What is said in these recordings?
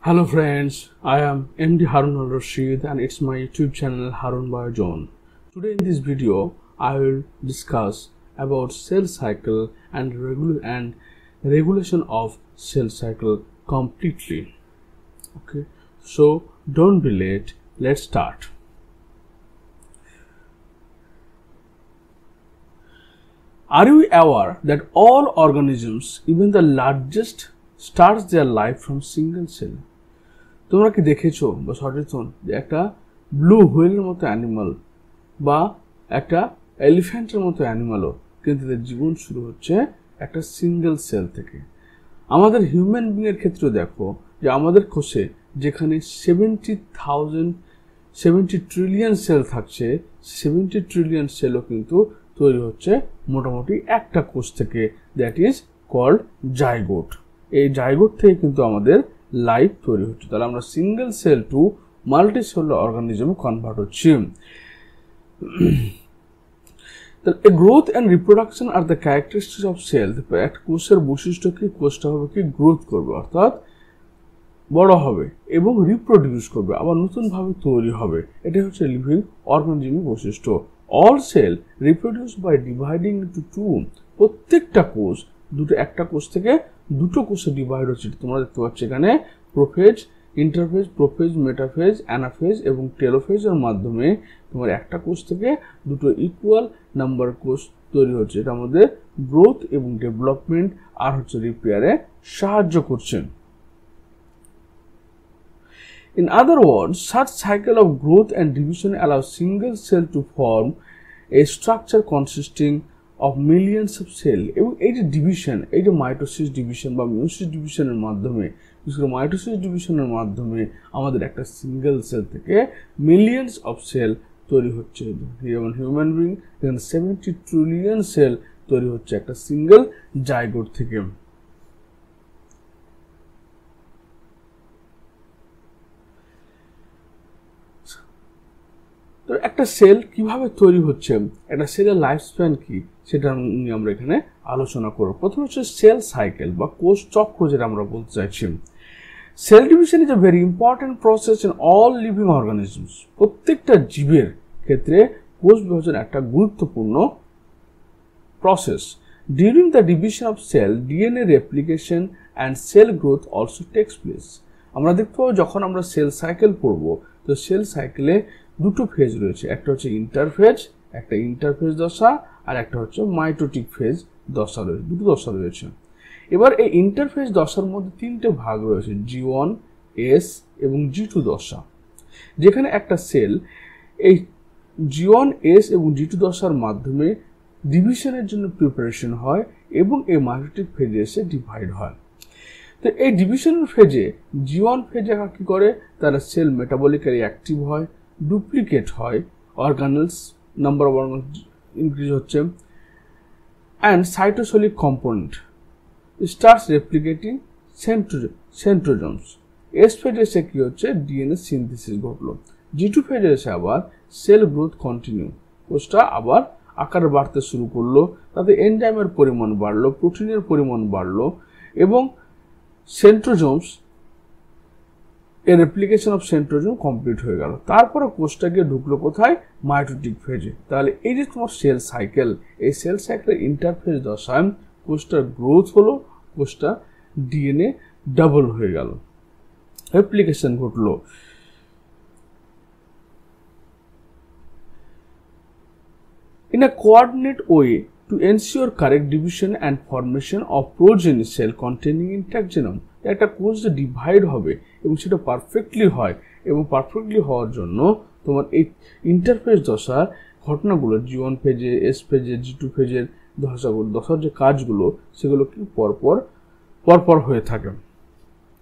Hello friends, I am MD Harun Al Rashid and it's my YouTube channel Harun by John. Today in this video, I will discuss about cell cycle and regulation of cell cycle completely. Okay, so don't be late, let's start. Are you aware that all organisms, even the largest, starts their life from single cell? তোমরা কি দেখেছো বা সচেতন যে একটা blue হুইলের মতো animal বা একটা এলিফ্যান্টের মতো অ্যানিমালও কিন্তু তাদের জীবন শুরু হচ্ছে একটা সিঙ্গেল সেল থেকে। আমাদের হিউম্যান বিংয়ের ক্ষেত্রেও দেখো যে আমাদের কোষে যেখানে 70 ট্রিলিয়ন সেল থাকছে, 70 ট্রিলিয়ন সেলও কিন্তু তৈরি হচ্ছে মোটামুটি একটা কোষ থেকে, দ্যাট ইজ কল্ড জাইগোট। এই জাইগোট থেকে কিন্তু আমাদের লাইফ তৈরি হচ্ছে। তাহলে আমরা single cell to multi cellular organism convert হচ্ছি। তাহলে গ্রোথ অ্যান্ড রিপ্রোডাকশন আর দ্য ক্যারেক্টারিস্টিক্স অফ সেল। একটা কোষের বৈশিষ্ট্য কি, কোষটা হবে কি গ্রোথ করবে অর্থাৎ বড় হবে এবং রিপ্রোডিউস করবে, আবার নতুনভাবে তৈরি হবে। এটাই হচ্ছে লিভিং অর্গানিজমের বৈশিষ্ট্য। All cell reproduce by dividing into two. প্রত্যেকটা কোষ একটা কোষ থেকে দুটো কোষে ডিভাইড হচ্ছে। তোমরা দেখতে পাচ্ছ এখানে prophase, interphase, prophase, metaphase, anaphase এবং টেলোফেজের মাধ্যমে তোমার একটা কোষ থেকে দুটো ইকুয়াল নাম্বার কোষ তৈরি হচ্ছে। এটা আমাদের গ্রোথ এবং ডেভেলপমেন্ট আর হচ্ছে রিপেয়ারে সাহায্য করছে। In other words, such cycle of growth and division allows single cell to form a structure consisting of millions of cell। এবং এই যে ডিভিশন, এই যে মাইটোসিস ডিভিশন বা মিওসিস ডিভিশনের মাধ্যমে, বিশেষ করে মাইটোসিস ডিভিশনের মাধ্যমে আমাদের একটা সিঙ্গেল সেল থেকে মিলিয়ন্স অফ সেল তৈরি হচ্ছে। যেমন হিউম্যান বিং যেখানে 70 ট্রিলিয়ন সেল তৈরি হচ্ছে একটা সিঙ্গেল জাইগোট থেকে। তো একটা সেল কিভাবে তৈরি হচ্ছে, একটা সেলের লাইফ স্প্যান কি, সেটা নিয়ে আমরা এখানে আলোচনা করব। প্রথম হচ্ছে সেল সাইকেল বা কোষ চক্র, যেটা আমরা বলতে চাইছি। Cell division is a very important process in all living organisms. প্রত্যেকটা জীবের ক্ষেত্রে কোষ বিভাজন একটা গুরুত্বপূর্ণ process. During the division of cell, DNA replication and cell growth also takes place. আমরা দেখতে পাবো যখন আমরা সেল সাইকেল পড়ব, তো সেল সাইকেলে দুটো ফেজ রয়েছে, একটা হচ্ছে ইন্টারফেজ, একটা ইন্টারফেজ দশা, আর একটা হচ্ছে মাইটোটিক ফেজ দশা রয়েছে, দুটো দশা রয়েছে। এবার এই ইন্টারফেজ দশার মধ্যে তিনটে ভাগ রয়েছে, G1, S এবং G2 দশা। যেখানে একটা সেল এই G1, S এবং G2 দশার মাধ্যমে ডিভিশনের জন্য প্রিপারেশন হয় এবং এই মাইটোটিক ফেজে এসে ডিভাইড হয়। তো এই ডিভিশনের ফেজে G1 ফেজে কি করে, তারা সেল মেটাবলিক্যালি অ্যাক্টিভ হয়, ডুপ্লিকেট হয়, organelles number of organelles increase হচ্ছে, and cytosolic component starts replicating centrosomes. S ফেজে এসে কি হচ্ছে, ডিএনএ সিনথেসিস ঘটলো। G2 ফেজে এসে আবার সেল গ্রোথ কন্টিনিউ, কোষটা আবার আকার বাড়তে শুরু করলো, তাতে এনজাইমের পরিমাণ বাড়লো, প্রোটিনের পরিমাণ বাড়লো এবং সেন্ট্রোজোমস এর রেপ্লিকেশন অফ সেন্ট্রোজোম কমপ্লিট হয়ে গেল। তারপরে কোষটা গিয়ে ঢুকলো কোথায়, মাইটোটিক ফেজে। তাহলে এই যে তোমার সেল সাইকেল, এই সেল সাইকেলের ইন্টারফেজ দশায় কোষটার গ্রোথ হলো, কোষটা ডিএনএ ডাবল হয়ে গেল, রেপ্লিকেশন ঘটলো। In a coordinate way to ensure correct division and formation of progeny cell containing intact genome, একটা কোষ যে ডিভাইড হবে এবং সেটা পারফেক্টলি হয়, এবং পারফেক্টলি হওয়ার জন্য তোমার এই ইন্টারফেজ দশার ঘটনাগুলো G1 ফেজে, S ফেজে, G2 ফেজের দশার যে কাজগুলো সেগুলো কি পরপর হয়ে থাকে।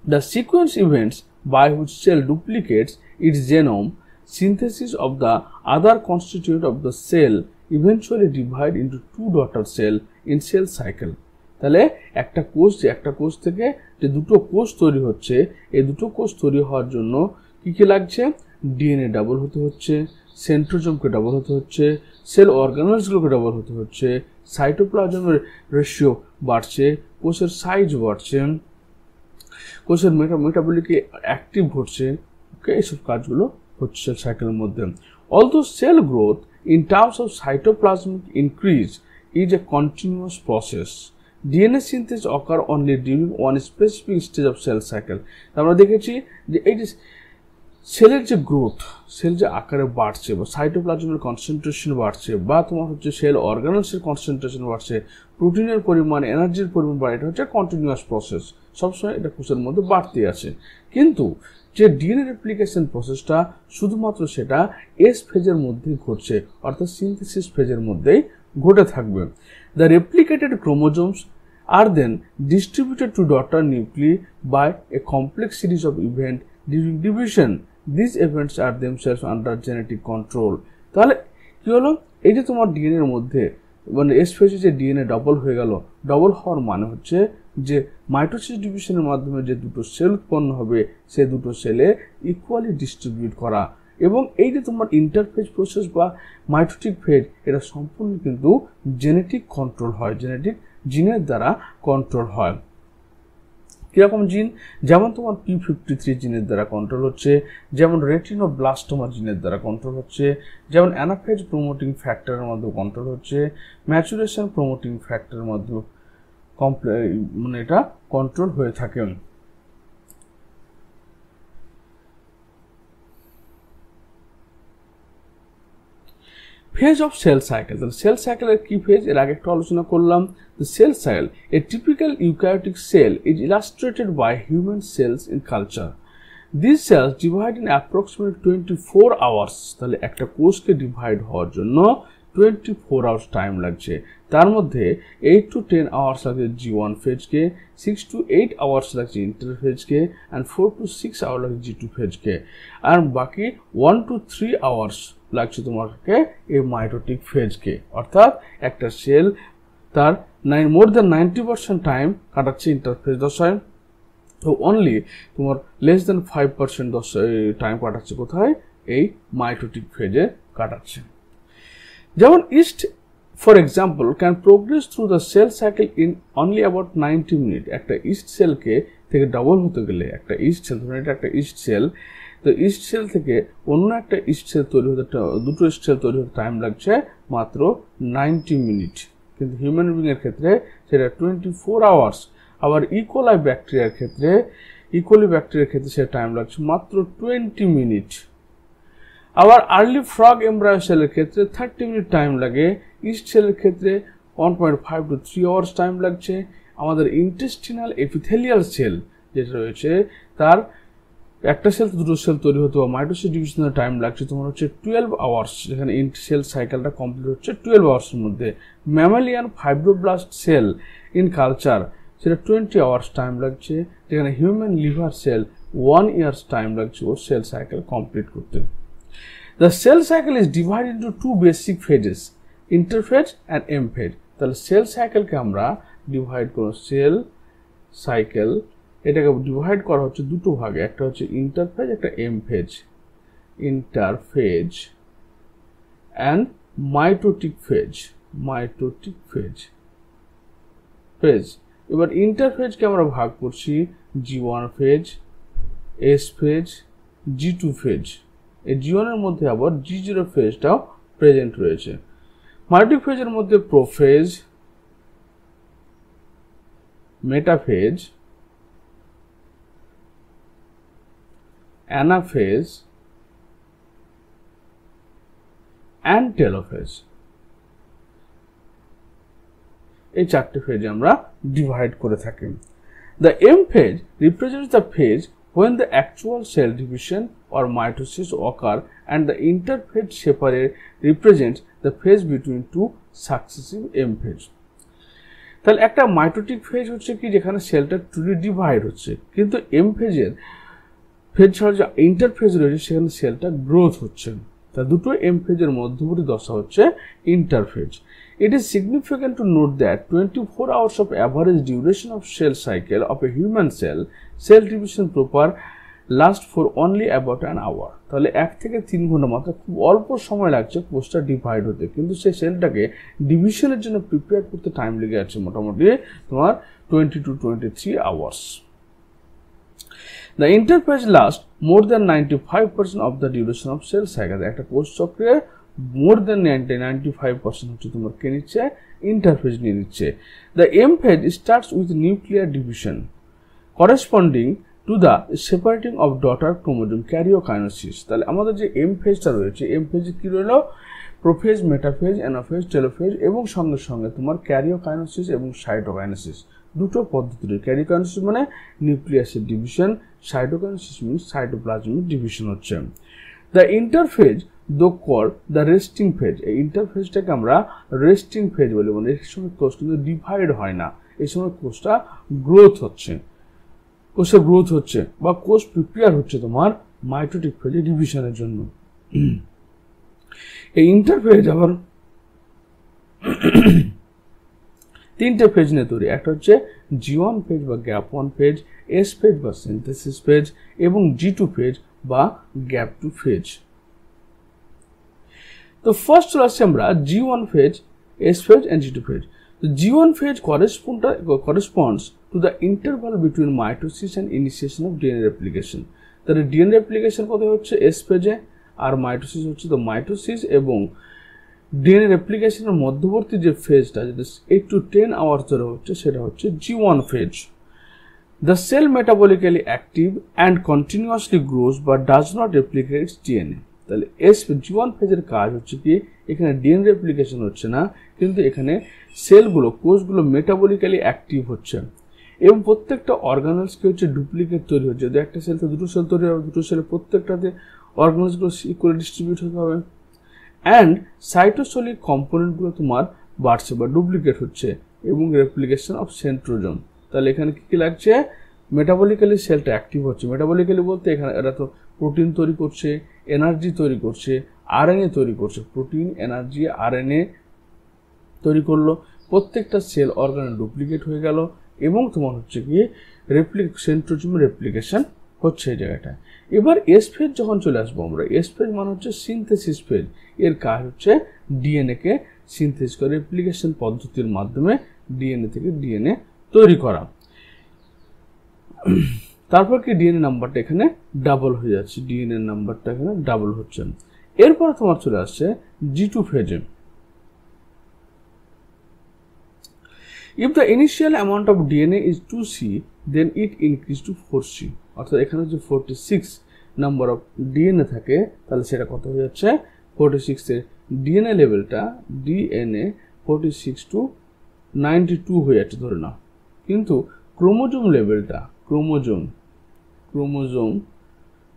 The sequence events by which cell duplicates its genome, synthesis of the other constituent of the cell eventually divide into two daughter cell in cell cycle। তাহলে একটা কোষ থেকে যে দুটো কোষ তৈরি হচ্ছে, এই দুটো কোষ তৈরি হওয়ার জন্য কি লাগছে, ডিএনএ ডাবল হতে হচ্ছে, সেন্ট্রোজোমকে ডাবল হতে হচ্ছে, সেল অর্গানেলসগুলোকে ডাবল হতে হচ্ছে, সাইটোপ্লাজমের রেশিও বাড়ছে, কোষের সাইজ বাড়ছে, কোষের মেটাবলিকে অ্যাক্টিভ ঘটছে, ওকে, এইসব কাজগুলো হচ্ছে সেল সাইকেলের মধ্যে। Although cell growth in terms of cytoplasmic increase is a continuous process, DNA synthesis occur only during one specific stage of cell cycle. আমরা দেখেছি যে এই যে সেলের যে গ্রোথ, সেল যে আকারে বাড়ছে বা সাইটোপ্লাজমের কনসেন্ট্রেশন বাড়ছে বা তোমার হচ্ছে সেল অর্গানেলসের কনসেন্ট্রেশন বাড়ছে, প্রোটিনের পরিমাণ, এনার্জির পরিমাণ বাড়ে, এটা হচ্ছে কন্টিনিউয়াস প্রসেস, সবসময় এটা কোষের মধ্যে বাড়তে আছে। কিন্তু যে ডিএনএ রেপ্লিকেশন প্রসেসটা শুধুমাত্র সেটা এস ফেজের মধ্যেই ঘটছে, অর্থাৎ সিনথেসিস ফেজের মধ্যেই ঘটে থাকবে। The replicated chromosomes are then distributed to daughter nuclei by a complex series of event during division. These events are themselves under genetic control. তাহলে কি হলো, এই যে তোমার ডিএনএ এর মধ্যে মানে এস ফেজে যে ডিএনএ ডবল হয়ে গেল, ডবল হওয়ার মানে হচ্ছে যে মাইটোসিস ডিভিশনের মাধ্যমে যে দুটো সেল উৎপন্ন হবে সে দুটো সেলে ইকুয়ালি ডিস্ট্রিবিউট করা, এবং এই যে তোমার ইন্টারফেজ প্রসেস বা মাইটোটিক ফেজ, এটা সম্পূর্ণ কিন্তু জেনেটিক কন্ট্রোল হয়, জেনেটিক জিনের দ্বারা কন্ট্রোল হয়। কীরকম জিন? যেমন তোমার P53 জিনের দ্বারা কন্ট্রোল হচ্ছে, যেমন রেটিনোব্লাস্টোমা জিনের দ্বারা কন্ট্রোল হচ্ছে, যেমন অ্যানাফেজ প্রমোটিং ফ্যাক্টরের মাধ্যমে কন্ট্রোল হচ্ছে, ম্যাচুরেশন প্রমোটিং ফ্যাক্টরের মাধ্যমে মানে এটা কন্ট্রোল হয়ে থাকে। Phase of cell cycle. তাহলে সেল সাইকেলের কি ফেজ, এর আগে একটু আলোচনা করলাম। The cell cycle, a typical eukaryotic cell, is illustrated by human cells in culture. These cells divide in approximately 24 hours. তাহলে একটা কোষকে ডিভাইড হওয়ার জন্য 24 আওয়ার্স টাইম লাগছে। তার মধ্যে 8 to 10 আওয়ার্স লাগছে G1 ফেজকে, 6 to 8 আওয়ার্স লাগছে ইন্টারফেজকে, অ্যান্ড 4 to 6 আওয়ার লাগছে G2 ফেজকে, আর বাকি 1 to 3 আওয়ার্স লাগছে তোমাকে এই মাইটোটিক ফেজকে। অর্থাৎ একটা সেল তার মোর দ্যান 90% টাইম কাটাচ্ছে ইন্টারফেজ দশায়, তো অনলি তোমার লেস দ্যান 5% টাইম কাটাচ্ছে কোথায়, এই মাইটোটিক ফেজে কাটাচ্ছে। যেমন east for example can progress through the cell cycle in only about 90 minute. একটা ইস্ট সেলকে থেকে ডবল হতে গেলে, একটা ইস্ট সেল, ধরুন এটা একটা ইস্ট সেল, তো ইস্ট সেল থেকে অন্য একটা ইস্ট সেল তৈরি হতে, দুটো ইস্ট সেল তৈরি হতে টাইম লাগছে মাত্র 90 মিনিট, কিন্তু হিউম্যান বিংয়ের ক্ষেত্রে সেটা 24 আওয়ার্স। আবার ইকোলি ব্যাকটেরিয়ার ক্ষেত্রে সেটা টাইম লাগছে মাত্র 20 মিনিট। আবার আর্লি ফ্রগ এমব্রায়ো সেলের ক্ষেত্রে 30 মিনিট টাইম লাগে, ইস্ট সেলের ক্ষেত্রে 1.5 to 3 আওয়ার্স টাইম লাগছে। আমাদের ইন্টেস্টিনাল এপিথেলিয়াল সেল যেটা রয়েছে, তার একটা সেল দুটো সেল তৈরি হতে বা মাইটোসিস ডিভিশনের টাইম লাগছে তোমার হচ্ছে 12 আওয়ার্স, যেখানে সেল সাইকেলটা কমপ্লিট হচ্ছে 12 আওয়ার্সের মধ্যে। Mammalian fibroblast cell in culture সেটা 20 আওয়ার্স টাইম লাগছে, যেখানে human liver cell 1 years time লাগছে ও সেল সাইকেল কমপ্লিট করতে। The cell cycle is divided into two basic phases, interphase and M phase. তাহলে সেল সাইকেলকে আমরা ডিভাইড করব, সেল সাইকেল এটাকে ডিভাইড করা হচ্ছে দুটো ভাগে, একটা হচ্ছে ইন্টারফেজ, একটা M phase. Interphase and mitotic phase, phase. এবার ইন্টারফেজকে আমরা ভাগ করছি G1 phase, S phase, G2 phase. এই G1 এর মধ্যে আবার G0 ফেজটাও প্রেজেন্ট রয়েছে। মাইটোটিক ফেজের মধ্যে prophase, metaphase, anaphase and telophase, এই চারটে ফেজে আমরা ডিভাইড করে থাকি। The M phase represents the phase when the actual cell division or mitosis occur, and the interphase separate represents the phase between two successive M phase. তাহলে একটা mitotic phase হচ্ছে কি, যেখানে সেলটা ট্রুলি ডিভাইড হচ্ছে, কিন্তু এম ফেজের phase ছাড়া যে ইন্টারফেজ রয়েছে সেখানে সেলটা গ্রোথ হচ্ছে। তা দুটো এম ফেজের মধ্যবর্তী দশা হচ্ছে interphase. It is significant to note that 24 hours of average duration of cell cycle of a human cell division proper last for only about an hour. তাহলে 1 থেকে 3 ঘন্টা মাত্র, খুব অল্প সময় লাগছে কোষটা ডিভাইড হতে, কিন্তু সেই সেলটাকে ডিভিশনের জন্য প্রিপেয়ার করতে টাইম লেগে আছে মোটামুটি তোমার 20 to 23 hours. The interphase last more than 95% of the duration of cell cycle. একটা কোষ চক্রে মোর দ্যান 95% হচ্ছে তোমার কে নিচ্ছে, ইন্টারফেজ নিয়ে নিচ্ছে। The M phase starts with nuclear division corresponding to the separating of daughter chromosome karyokinesis. তাহলে আমাদের যে এম ফেজটা রয়েছে, এম ফেজে কি রইল, প্রোফেজ, মেটাফেজ, অ্যানাফেজ, টেলোফেজ এবং সঙ্গে সঙ্গে তোমার ক্যারিওকাইনেসিস এবং সাইটোকাইনেসিস দুটো পদ্ধতি রয়েছে। ক্যারিওকাইনেসিস মানে নিউক্লিয়াসের division, cytokinesis means cytoplasmic division হচ্ছে। দ্য ইন্টারফেজ দো কল দ্য রেস্টিং ফেজ। এই ইন্টারফেজটাকে আমরা রেস্টিং ফেজ বলি, মানে এর সময় কোষ কিন্তু ডিভাইড হয় না, এই সময় কোষটা গ্রোথ হচ্ছে, কোষের গ্রোথ হচ্ছে বা কোষ প্রিপেয়ার হচ্ছে তোমার মাইটোটিক ফেজে ডিভিশনের জন্য। এই ইন্টারফেজ আবার তিনটে ফেজ নিয়ে তৈরি। একটা হচ্ছে G1 ফেজ বা গ্যাপ 1 ফেজ, S ফেজ বা সিনথেসিস ফেজ এবং G2 ফেজ বা গ্যাপ 2 ফেজ। তো ফার্স্ট চলে আসছে আমরা G1 phase, S phase and G2 phase. তো G1 phase corresponds to the interval between mitosis and initiation of DNA replication. তাহলে DNA replication কোথায় হচ্ছে, S ফেজে, আর মাইটোসিস হচ্ছে তো মাইটোসিস এবং ডিএনএ রেপ্লিকেশনের মধ্যবর্তী যে ফেজটা, যেটা 8 to 10 আওয়ার্স ধরে হচ্ছে, সেটা হচ্ছে G1 phase. The cell metabolically active and continuously grows but does not replicate its DNA. তাহলে G1 ফেজের কাজ হচ্ছে কি, এখানে ডিএনএ রেপ্লিকেশন হচ্ছে না, কিন্তু এখানে সেলগুলো, কোষগুলো মেটাবলিক্যালি অ্যাক্টিভ হচ্ছে এবং প্রত্যেকটা অর্গানেলস কি হচ্ছে, ডুপ্লিকেট তৈরি হচ্ছে। যদি একটা সেল থেকে দুটো সেল তৈরি হবে, দুটো সেলের প্রত্যেকটাতে অর্গানেলসগুলো ইকুয়ালি ডিস্ট্রিবিউট হতে হবে অ্যান্ড সাইটোসোলিক কম্পোনেন্টগুলো তোমার বাড়ছে বা ডুপ্লিকেট হচ্ছে এবং রেপ্লিকেশন অফ সেন্ট্রোজোম। তাহলে এখানে কি লাগছে, মেটাবলিক্যালি সেলটা অ্যাক্টিভ হচ্ছে। মেটাবলিক্যালি বলতে এখানে এরা তো প্রোটিন তৈরি করছে, এনার্জি তৈরি করছে, আরএনএ তৈরি করছে, প্রোটিন, এনার্জি, আরএনএ তৈরি করলো, প্রত্যেকটা সেল অর্গানে ডুপ্লিকেট হয়ে গেল এবং তোমার হচ্ছে গিয়ে সেন্ট্রোজোম রেপ্লিকেশন হচ্ছে এই জায়গাটা। এবার এস ফেজ যখন চলে আসবো আমরা, এস ফেজ মানে হচ্ছে সিনথেসিস ফেজ। এর কাজ হচ্ছে ডিএনএ কে সিনথেসিস করে রেপ্লিকেশন পদ্ধতির মাধ্যমে ডিএনএ থেকে ডিএনএ তৈরি করা। তারপর কি ডিএনএ নাম্বারটা এখানে ডাবল হয়ে যাচ্ছে, ডিএনএ নাম্বারটা এখানে ডাবল হচ্ছে। এরপর তোমার চলে আসছে G2 ফেজে। If the initial amount of DNA is 2C, then it increases to 4C. অর্থাৎ এখানে যে 46 নাম্বার অফ ডিএনএ থাকে, তাহলে সেটা কত হয়ে যাচ্ছে, 46 এর ডিএনএ লেভেলটা ডিএনএ 46 to 92 হয়ে যাচ্ছে ধরে নাও। কিন্তু ক্রোমোজোম লেভেলটা, ক্রোমোজোম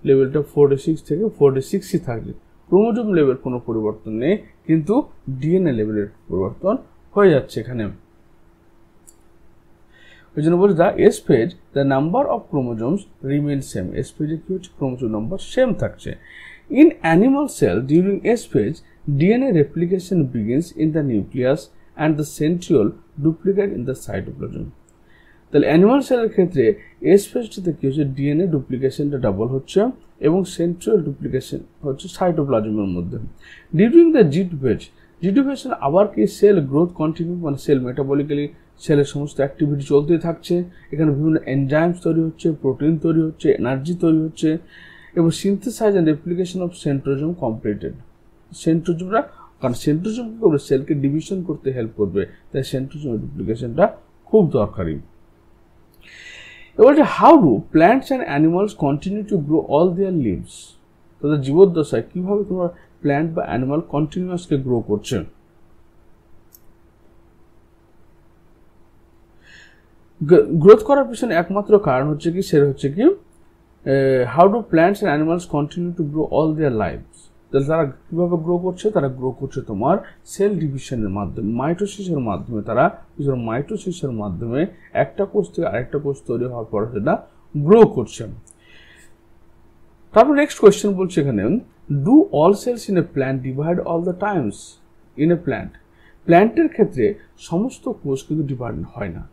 লেভেলটা 46 থেকে 46ই থাকবে। ক্রোমোজোম লেভেল কোনো পরিবর্তন নেই, কিন্তু ডিএনএ লেভেলের পরিবর্তন হয়ে যাচ্ছে এখানে। ওই জন্য বলছি the S phase the number of chromosomes remain same. S ফেজে কি হচ্ছে, ক্রোমোজোম নাম্বার সেম থাকছে। In animal cell during S phase DNA replication begins in the nucleus and the centriole duplicate in the cytoplasm. তাহলে animal সেলের ক্ষেত্রে S ফেজটাতে কি হচ্ছে, DNA ডুপ্লিকেশনটা double হচ্ছে এবং সেন্ট্রিওল ডুপ্লিকেশন হচ্ছে সাইটোপ্লাজমের মধ্যে। During the G2 phase, G2 phase আবার কি সেল গ্রোথ কন্টিনিউ, মানে সেল মেটাবলিক্যালি সেলের সমস্ত অ্যাক্টিভিটি চলতেই থাকছে। এখানে বিভিন্ন এনজাইমস তৈরি হচ্ছে, প্রোটিন তৈরি হচ্ছে, এনার্জি তৈরি হচ্ছে এবং synthesise and replication of centrosome completed. সেন্ট্রোজোমরা, কারণ সেন্ট্রোজোম কি করবে, সেলকে ডিভিশন করতে হেল্প করবে, তাই সেন্ট্রোজোমের ডুপ্লিকেশনটা খুব দরকারি। এবার how do plants and animals continue to grow all their lives. তাদের জীবদ্দশায় কীভাবে তোমার প্ল্যান্ট বা অ্যানিমাল কন্টিনিউয়াসলি গ্রো করছে। গ্রোথ করার পিছনে একমাত্র কারণ হচ্ছে কি, সেটা হচ্ছে কি how do plants and animals continue to grow all their lifes. তাহলে তারা কীভাবে গ্রো করছে, তারা গ্রো করছে তোমার সেল ডিভিশনের মাধ্যমে, মাইটোসিসের মাধ্যমে। তারা মাইটোসিসের মাধ্যমে একটা কোষ থেকে আরেকটা কোষ তৈরি হওয়ার পর সেটা গ্রো করছে। তারপর নেক্সট কোয়েশ্চেন বলছে এখানে, do all cells in a plant divide all the times in a plant. প্ল্যান্টের ক্ষেত্রে সমস্ত কোষ কিন্তু ডিভাইড হয় না।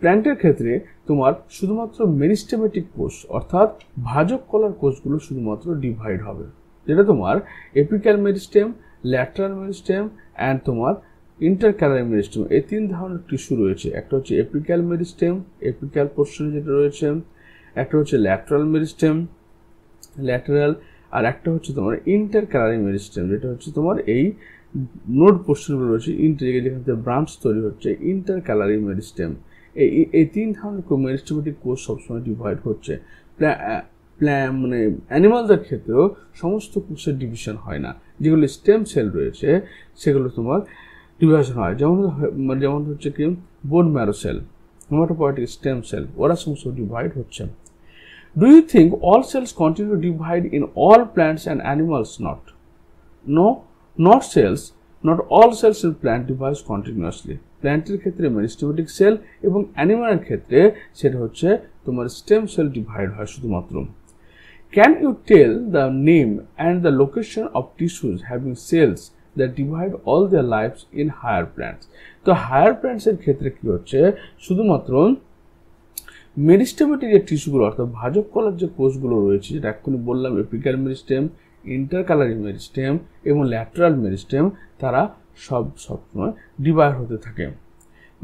প্ল্যান্টের ক্ষেত্রে তোমার শুধুমাত্র মেরিস্টেমেটিক কোষ অর্থাৎ ভাজক কলার কোষগুলো শুধুমাত্র ডিভাইড হবে, যেটা তোমার apical meristem, lateral meristem and তোমার ইন্টারক্যালারি মেরিস্টেম। এই তিন ধরনের টিস্যু রয়েছে। একটা হচ্ছে এপিক্যাল মেরিস্টেম, এপিক্যাল পোর্শনে যেটা রয়েছে, একটা হচ্ছে ল্যাটারাল মেরিস্টেম, ল্যাটারাল, আর একটা হচ্ছে তোমার ইন্টারক্যালারি মেরিস্টেম, যেটা হচ্ছে তোমার এই নোড পোর্শনগুলো রয়েছে ইন্টার, যেখান থেকে ব্রাঞ্চ তৈরি হচ্ছে ইন্টারক্যালারি মেরিস্টেম। এই তিন ধরনের মেরিস্টেমেটিক কোষ সবসময় ডিভাইড হচ্ছে। মানে অ্যানিমালদের ক্ষেত্রেও সমস্ত কোষের ডিভিশন হয় না, যেগুলো স্টেম সেল রয়েছে সেগুলো তোমার ডিভিশন হয়। যেমন হচ্ছে কি bone marrow cell, haematopoietic stem cell, ওরা সমস্ত ডিভাইড হচ্ছে। Do you think all cells continue to divide in all plants and animals? No, not cells. Not all cells in plant divide continuously. প্ল্যান্টের ক্ষেত্রে meristematic sell এবং অ্যানিমালের ক্ষেত্রে সেটা হচ্ছে তোমার স্টেম সেল ডিভাইড হয় শুধুমাত্র। Can you tell the name and the location of tissues having cells that divide all their lives in higher plants? তো হায়ার প্ল্যান্টস এর ক্ষেত্রে কি হচ্ছে, শুধুমাত্র মেরিস্টেমেটিক যে টিস্যুগুলো অর্থাৎ ভাজক কলার যে কোষগুলো রয়েছে, যেটা এক্ষুনি বললাম এপিক্যাল মেরিস্টেম, ইন্টারক্যালারি মেরিস্টেম এবং ল্যাটারাল মেরিস্টেম, তারা সবসময় ডিভাইড হতে থাকে।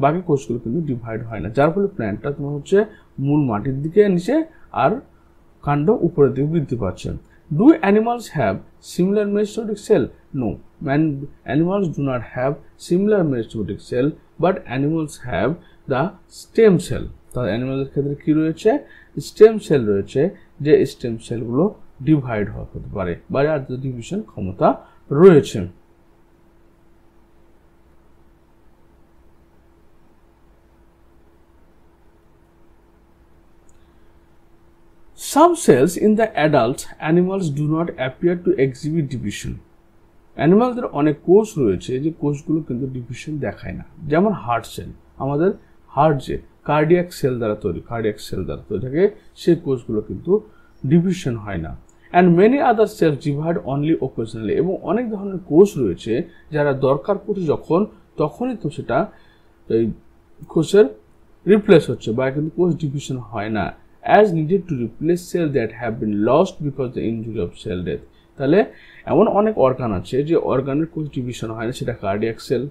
বাকি কোষগুলো কিন্তু ডিভাইড হয় না, যার ফলে প্ল্যান্টটা তোমার হচ্ছে মূল মাটির দিকে নিচে আর কাণ্ড উপরের দিকে বৃদ্ধি পাচ্ছে। Do animals have similar meristematic cell? No, animals do not have similar meristematic cell, but animals have the stem cell. তাহলে অ্যানিমালের ক্ষেত্রে কি রয়েছে, স্টেম সেল রয়েছে, যে স্টেম সেলগুলো ডিভাইড হতে পারে বা যার ডিভিশন ক্ষমতা রয়েছে। Some cells in the adult animals do not appear to exhibit division. অ্যানিমালদের অনেক কোষ রয়েছে যে কোষগুলো কিন্তু ডিভিশন দেখায় না, যেমন হার্ট সেল। আমাদের হার্ট যে কার্ডিয়াক সেল দ্বারা তৈরি থাকে, সেই কোষগুলো কিন্তু ডিভিশন হয় না। And many other cells divide only occasionally. এবং অনেক ধরনের কোষ রয়েছে যারা দরকার পড়ছে তখনই তো সেটা এই কোষের রিপ্লেস হচ্ছে, বা কিন্তু কোষ ডিভিশন হয় না। as needed to replace cells that have been lost because the injury of cell death. তাহলে এমন অনেক অর্গান আছে যে অর্গানের কোষ ডিভিশন হয় না, সেটা কার্ডিয়াক সেল।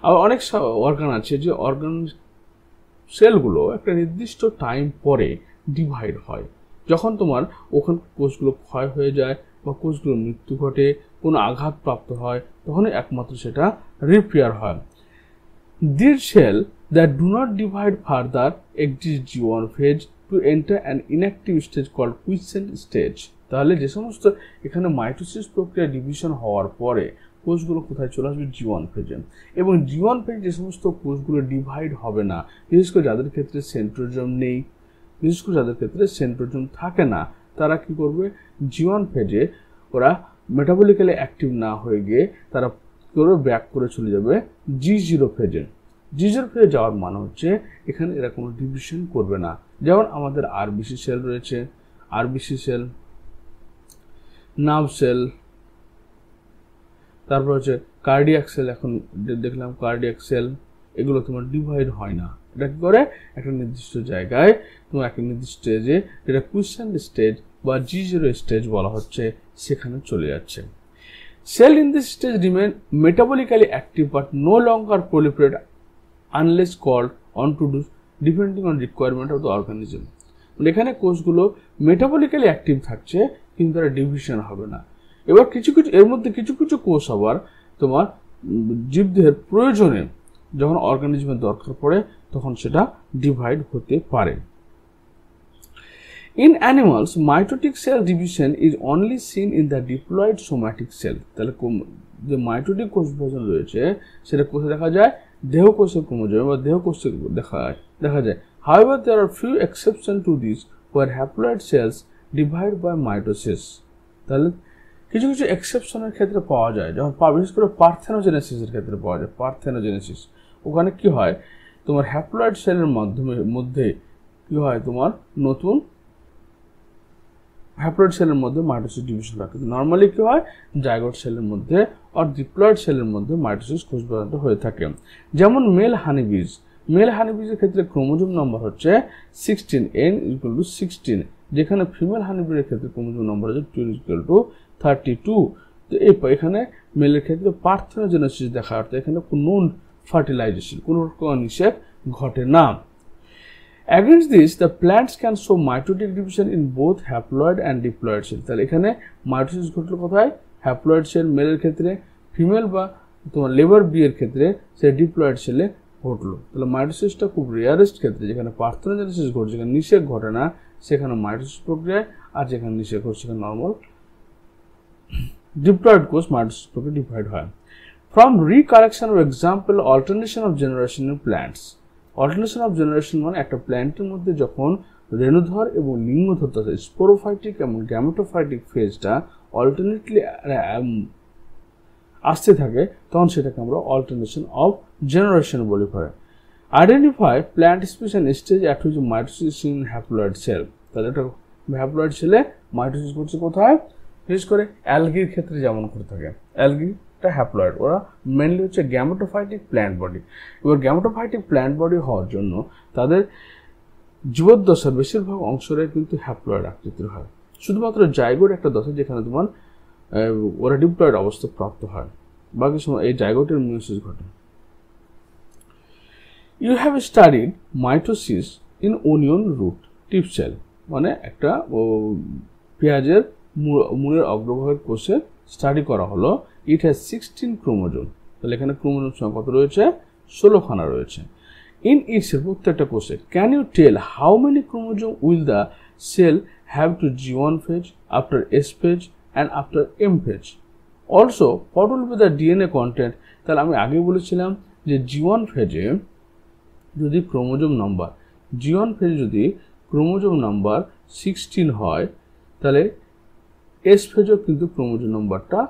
আবার অনেক অর্গান আছে যে অর্গান সেলগুলো একটা নির্দিষ্ট টাইম পরে ডিভাইড হয়, যখন তোমার ওখান কোষগুলো ক্ষয় হয়ে যায় বা কোষগুলোর মৃত্যু ঘটে, কোনো আঘাতপ্রাপ্ত হয়, তখনই একমাত্র সেটা রিপেয়ার হয়। These cells that do not divide further exit G1 phase to enter an inactive stage called quiescent stage. তাহলে যে সমস্ত এখানে মাইটোসিস প্রক্রিয়া ডিভিশন হওয়ার পরে কোষগুলো কোথায় চলে আসবে, G1 ফেজে। এবং G1 ফেজ যে সমস্ত কোষগুলো ডিভাইড হবে না, বিশেষ করে যাদের ক্ষেত্রে সেন্ট্রোজোম নেই, বিশেষ করে যাদের ক্ষেত্রে সেন্ট্রোজোম থাকে না, তারা কি করবে, G1 ফেজে ওরা মেটাবলিক্যালি অ্যাক্টিভ না হয়ে গিয়ে তারা করে ব্যাক করে চলে যাবে G0 ফেজে। G0 ফেজে যাওয়ার মানে হচ্ছে এখানে এরা কোনো ডিভিশন করবে না। যেমন আমাদের আরবিসি সেল রয়েছে, আরবিসি সেল, নার্ভ সেল, তারপর হচ্ছে কার্ডিয়াক সেল। এখন দেখলাম কার্ডিয়াক সেল, এগুলো তোমার ডিভাইড হয় না। এটা কি করে, একটা নির্দিষ্ট জায়গায় তোমার একটা নির্দিষ্ট স্টেজে, যেটা কুইসেন্ট স্টেজ বা G0 স্টেজ বলা হচ্ছে, সেখানে চলে যাচ্ছে। Cell in this stage remain metabolically active but no longer proliferate unless called on to do depending on requirement of the organism. এখানে কোষগুলো মেটাবলিক্যালি অ্যাক্টিভ থাকছে কিন্তু তারা ডিভিশন হবে না। এবার এর মধ্যে কিছু কোষ আবার তোমার জীবদেহের প্রয়োজনে যখন অর্গানিজমের দরকার পড়ে তখন সেটা ডিভাইড হতে পারে। In animals, mitotic cell division is only seen in the diploid somatic cell. তাহলে যে মাইটোটিক কোষ বিভাজন রয়েছে সেটা কোষে দেখা যায়, দেহকোষের ক্রোমোজোমে বা দেহকোষে দেখা যায়। However, there are few exceptions to this where haploid cells divide by mitosis. তাহলে কিছু এক্সেপশনের ক্ষেত্রে পাওয়া যায়, যেমন বিশেষ করে পার্থেনোজেনেসিসের ক্ষেত্রে পাওয়া যায়। পার্থেনোজেনেসিস ওখানে কি হয়, তোমার হ্যাপ্লয়েড সেলের মধ্যে কি হয়, তোমার নতুন হ্যাপ্লয়েড সেলের মধ্যে মাইটোসিস ডিভিশন থাকে। নর্মালি কি হয়, জাইগোট সেলের মধ্যে আর ডিপ্লয়েড সেলের মধ্যে মাইটোসিস কোষ বিভাজন হয়ে থাকে। যেমন মেল হানিবিজের ক্ষেত্রে ক্রোমোজোম নম্বর হচ্ছে 16, n = 16, যেখানে ফিমেল হানিবিজের ক্ষেত্রে ক্রোমোজোম নম্বর হচ্ছে 2 = 32। তো এখানে মেলের ক্ষেত্রে পার্থেনোজেনেসিস দেখা অর্থাৎ এখানে কোনো ফার্টিলাইজেশন, কোনো নিষেধ ঘটে না। Against this, the plants can show mitotic division in both haploid and diploid cell. তাহলে এখানে মাইটোসিস ঘটলো কোথায়? হ্যাপ্লয়েড সেল মেলের ক্ষেত্রে, ফিমেল বা তোমার লেবার বি এর ক্ষেত্রে সে ডিপ্লয়েড সেলে ঘটলো। তাহলে মাইটোসিসটা খুব রেয়ারেস্ট ক্ষেত্রে, যেখানে পার্থেনোজেনেসিস ঘটছে, যেখানে নিষেক ঘটে না, সেখানে মাইটোসিস প্রক্রিয়ায়, আর যেখানে নিষেক ঘটছে সেখানে নর্মাল ডিপ্লয়েড কোষ মাইটোসিস প্রক্রিয়া ডিভাইড হয়। From recollection of example, alternation of generation in plants. Alternation of generation মানে একটা প্ল্যান্টের মধ্যে যখন রেণুধর এবং লিঙ্গধর তথা স্পোরোফাইটিক এবং গ্যামেটোফাইটিক ফেজটা অল্টারনেটলি আসতে থাকে, তখন সেটাকে আমরা অল্টারনেশন অফ জেনারেশন বলি পারে। Identify plant species and stage at which mitosis in haploid cell. তাহলে একটা হ্যাপ্লয়েড সেলে মাইটোসিস ঘটছে কোথায়? বিশেষ করে অ্যালগির ক্ষেত্রে যেমন করে থাকে। অ্যালগিটা হ্যাপ্লয়েড, ওরা মেনলি হচ্ছে গ্যামেটোফাইটিক প্ল্যান্ট বডি। এবার গ্যামেটোফাইটিক প্ল্যান্ট বডি হওয়ার জন্য তাদের জীবদ্দশার বেশিরভাগ অংশটাই কিন্তু হ্যাপ্লয়েড আকৃতির হয়। শুধুমাত্র জাইগোট একটা দশা যেখানে তোমার ওরা ডিপ্লয়েড অবস্থা প্রাপ্ত হয়, বাকি সময় এই জাইগোটের মিয়োসিস ঘটে। You have studied mitosis in onion root tip cell, মানে একটা পেঁয়াজের মূলের অগ্রভাগের কোষে স্টাডি করা হলো। It has 16 chromosome. তাহলে এখানে ক্রোমোজোম সংখ্যা কত রয়েছে? 16খানা রয়েছে। ইন ইটসের প্রত্যেকটা কোষে। Can you tell how many chromosome will the cell have to G1 phase, after S phase and after M phase? Also, what will be the DNA content? তাহলে আমি আগে বলেছিলাম যে G1 phase যদি ক্রোমোজোম নাম্বার G1 phase যদি chromosome number 16 হয়, তাহলে S phase কিন্তু ক্রোমোজোম নাম্বারটা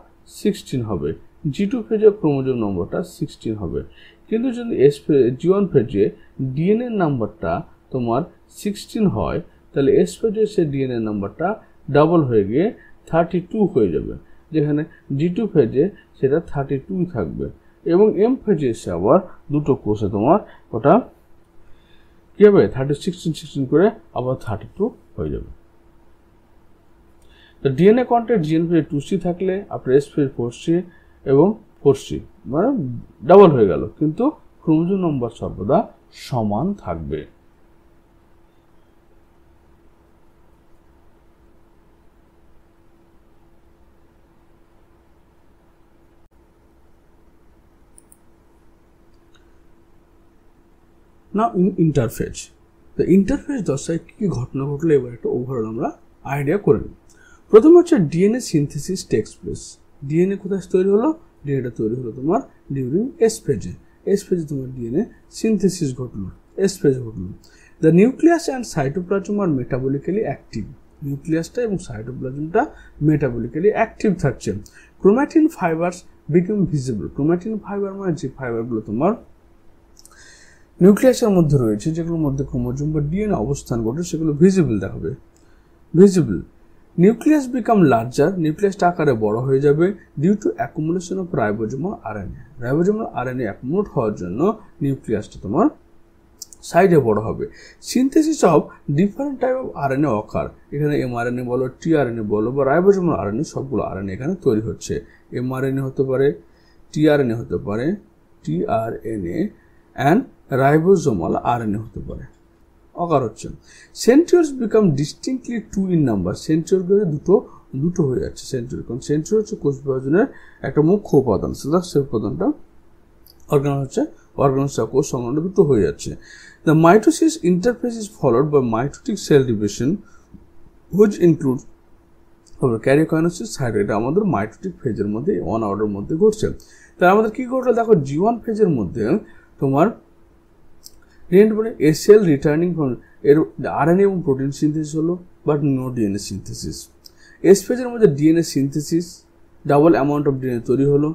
16 হবে, G2 phase ক্রোমোজোম নাম্বারটা 16 হবে। কিন্তু যদি G1 phase ডিএনএ নাম্বারটা তোমার 16 হয়, তাহলে S phase সে ডিএনএ নাম্বারটা ডাবল হয়ে গিয়ে 32 হয়ে যাবে, যেখানে G2 phase সেটা 32 থাকবে। এবং M phase এসে আবার দুটো কোষে তোমার ওটা কি হবে? 16 করে আবার 32 হয়ে যাবে। তো ডিএনএ কন্টেন্ট জিএন ফেজে 2C থাকলে আপনার এস ফেজ 4C এবং 4C মানে ডাবল হয়ে গেল, কিন্তু ক্রোমোজোম নম্বর সর্বদা সমান থাকবে। নাও ইন্টারফেজ। তো ইন্টারফেজ দশায় কী ঘটনা ঘটলো এবার একটা ওভারঅল আমরা আইডিয়া করে নিই। প্রথম হচ্ছে DNA synthesis takes place. DNA কোথায় তৈরি হলো? ডিএনএটা তৈরি হলো তোমার ডিউরিং এস ফেজে। এস ফেজে তোমার ডিএনএ সিনথেসিস ঘটলো, এস ফেজ ঘটলো। The nucleus and cytoplasm are metabolically active. নিউক্লিয়াসটা এবং সাইটোপ্লাজমটা মেটাবলিক্যালি অ্যাক্টিভ থাকছে। Chromatin fibres become visible. Chromatin fibre মানে যে ফাইবারগুলো তোমার নিউক্লিয়াসের মধ্যে রয়েছে, যেগুলোর মধ্যে ক্রোমোজোম বা ডিএনএ অবস্থান ঘটে, সেগুলো ভিজিবল দেখাবে। ভিজিবল। Nucleus become larger. নিউক্লিয়াসটা আকারে বড় হয়ে যাবে due to accumulation of ribosomal RNA. Ribosomal RNA accumulate হওয়ার জন্য নিউক্লিয়াসটা তোমার সাইডে বড় হবে। Synthesis of different type of RNA occur. এখানে এমআরএনএ বলো, টিআরএনএ বলো বা রাইবোজোমাল আরএনএ, সবগুলো আরএনএ এখানে তৈরি হচ্ছে। এমআরএনএ হতে পারে, টিআরএনএ হতে পারে, টিআরএনএ অ্যান্ড রাইবোজোমাল আরএনএ হতে পারে। অকার হচ্ছে। Centrioles become distinctly 2 in number. সেন্ট্রিওলগুলো দুটো হয়ে যাচ্ছে। সেন্ট্রিওল, কারণ সেন্ট্রিওল হচ্ছে কোষ বিভাজনের একটা মুখ্য উপাদান। সেই উপাদানটা অর্গানসটা কোষ সংলগ্ন দুটো হয়ে যাচ্ছে। The mitosis interphase is followed by mitotic cell division which include karyokinesis side. এটা আমাদের মাইটোটিক ফেজের মধ্যে ওয়ান অর্ডার মধ্যে ঘটছে। তাহলে আমাদের কি ঘটলো দেখো, G1 ফেজের মধ্যে তোমার সেল রিটার্নিং এর আরএনএ এবং প্রোটিন সিনথেসিস হলো, but no DNA synthesis. S ফেজের মধ্যে DNA synthesis, double amount of DNA তৈরি হলো,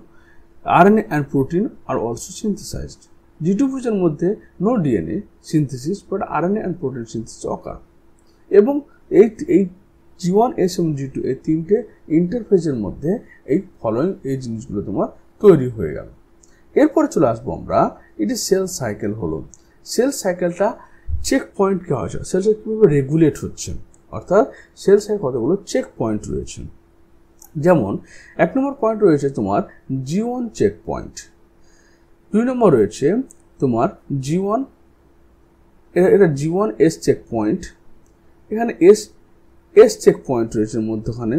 RNA and protein are also synthesised. G2 ফেজের মধ্যে no DNA synthesis, but RNA and protein synthesis occur. এবং এই G1, S এবং G2 এই তিনটে ইন্টারফেজের মধ্যে এই ফলোয়িং এই জিনিসগুলো তোমার তৈরি হয়ে গেল। এরপরে চলে আসবো আমরা, এটি সেল সাইকেল হলো। সেল সাইকেলটা চেক পয়েন্ট কি হয়, সেল সাইকেল কীভাবে রেগুলেট হচ্ছে, অর্থাৎ সেল সাইকেল কতগুলো চেক পয়েন্ট রয়েছে। যেমন 1 নম্বর পয়েন্ট রয়েছে তোমার G1 চেক পয়েন্ট, 2 নম্বর রয়েছে তোমার G1 এটা G1 S চেক পয়েন্ট, এখানে S চেক পয়েন্ট রয়েছে মধ্যখানে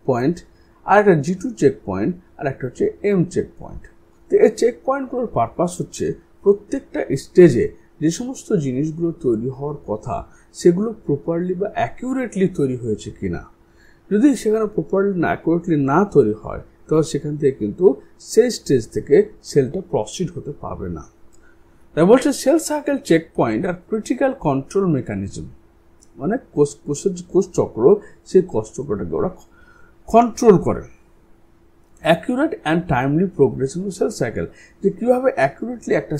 পয়েন্ট, আর একটা G2 চেক পয়েন্ট, আর একটা হচ্ছে M চেক পয়েন্ট। তো এই চেক পয়েন্টগুলোর পারপাস হচ্ছে প্রত্যেকটা স্টেজে যে সমস্ত জিনিসগুলো তৈরি হওয়ার কথা সেগুলো প্রপারলি বা অ্যাকিউরেটলি তৈরি হয়েছে কিনা। যদি সেখানে প্রপারলি না অ্যাকুরেটলি না তৈরি হয় তাহলে সেখান থেকে কিন্তু সেই স্টেজ থেকে সেলটা প্রসিড হতে পারবে না। তাই বলছে সেল সাইকেল চেক পয়েন্ট আর ক্রিটিক্যাল কন্ট্রোল মেকানিজম, মানে কোষ চক্র, সেই কোষ চক্রটাকে ওরা কন্ট্রোল করে। Accurate and timely progression cell cycle, যে কীভাবে অ্যাকুরেটলি একটা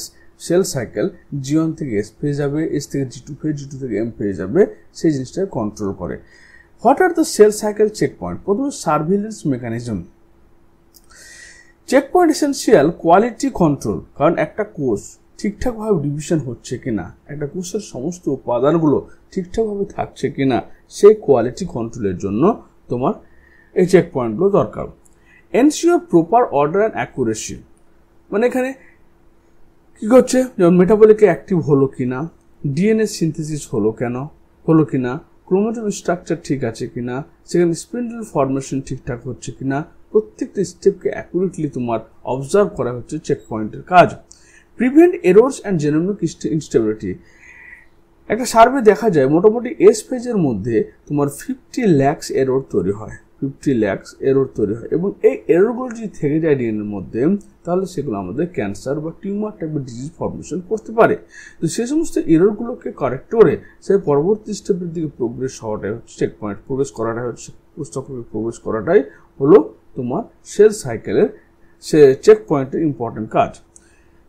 সেল সাইকেল G1 থেকে S পেয়ে যাবে, S থেকে G2 পেয়ে, G2 থেকে M পেয়ে যাবে, সেই জিনিসটাকে কন্ট্রোল করে। What are the cell cycle checkpoint? প্রথমে surveillance mechanism. Checkpoint essential quality control, কারণ একটা কোষ ঠিকঠাকভাবে ডিভিশন হচ্ছে কিনা, একটা কোষের সমস্ত উপাদানগুলো ঠিকঠাকভাবে থাকছে কিনা, সেই কোয়ালিটি কন্ট্রোলের জন্য তোমার এই চেক পয়েন্টগুলো দরকার। Ensure proper order and accuracy, মানে এখানে কি করছে, যেমন মেটাবলিক অ্যাক্টিভ হলো কিনা, ডিএনএ সিনথেসিস হলো কিনা, ক্রোমোজোম স্ট্রাকচার ঠিক আছে কিনা, সেখানে স্পিন্ডল ফর্মেশন ঠিকঠাক হচ্ছে কিনা, প্রত্যেকটা স্টেপকে অ্যাকুরেটলি তোমার অবজার্ভ করা হচ্ছে চেক পয়েন্টের কাজ। Prevent errors and genomic instability, একটা সার্ভে দেখা যায় মোটামুটি এস ফেজের মধ্যে তোমার 50 লাখ এরর তৈরি হয়, 50 লাখ এরর তৈরি হয়, এবং এই এররগুলো যদি থেকে যায় ডিএনএর মধ্যে তাহলে সেগুলো আমাদের ক্যান্সার বা টিউমার টাইপের ডিজিজ ফর্মেশন করতে পারে। তো সেই সমস্ত এররগুলোকে কারেক্ট করে সে পরবর্তী স্টেপের দিকে প্রোগ্রেস হওয়াটাই হচ্ছে চেক পয়েন্ট, প্রোগ্রেস করাটাই হচ্ছে কোষচক্রকে প্রোগ্রেস করাটাই হলো তোমার সেল সাইকেলের সে চেক পয়েন্টের ইম্পর্টেন্ট কাজ।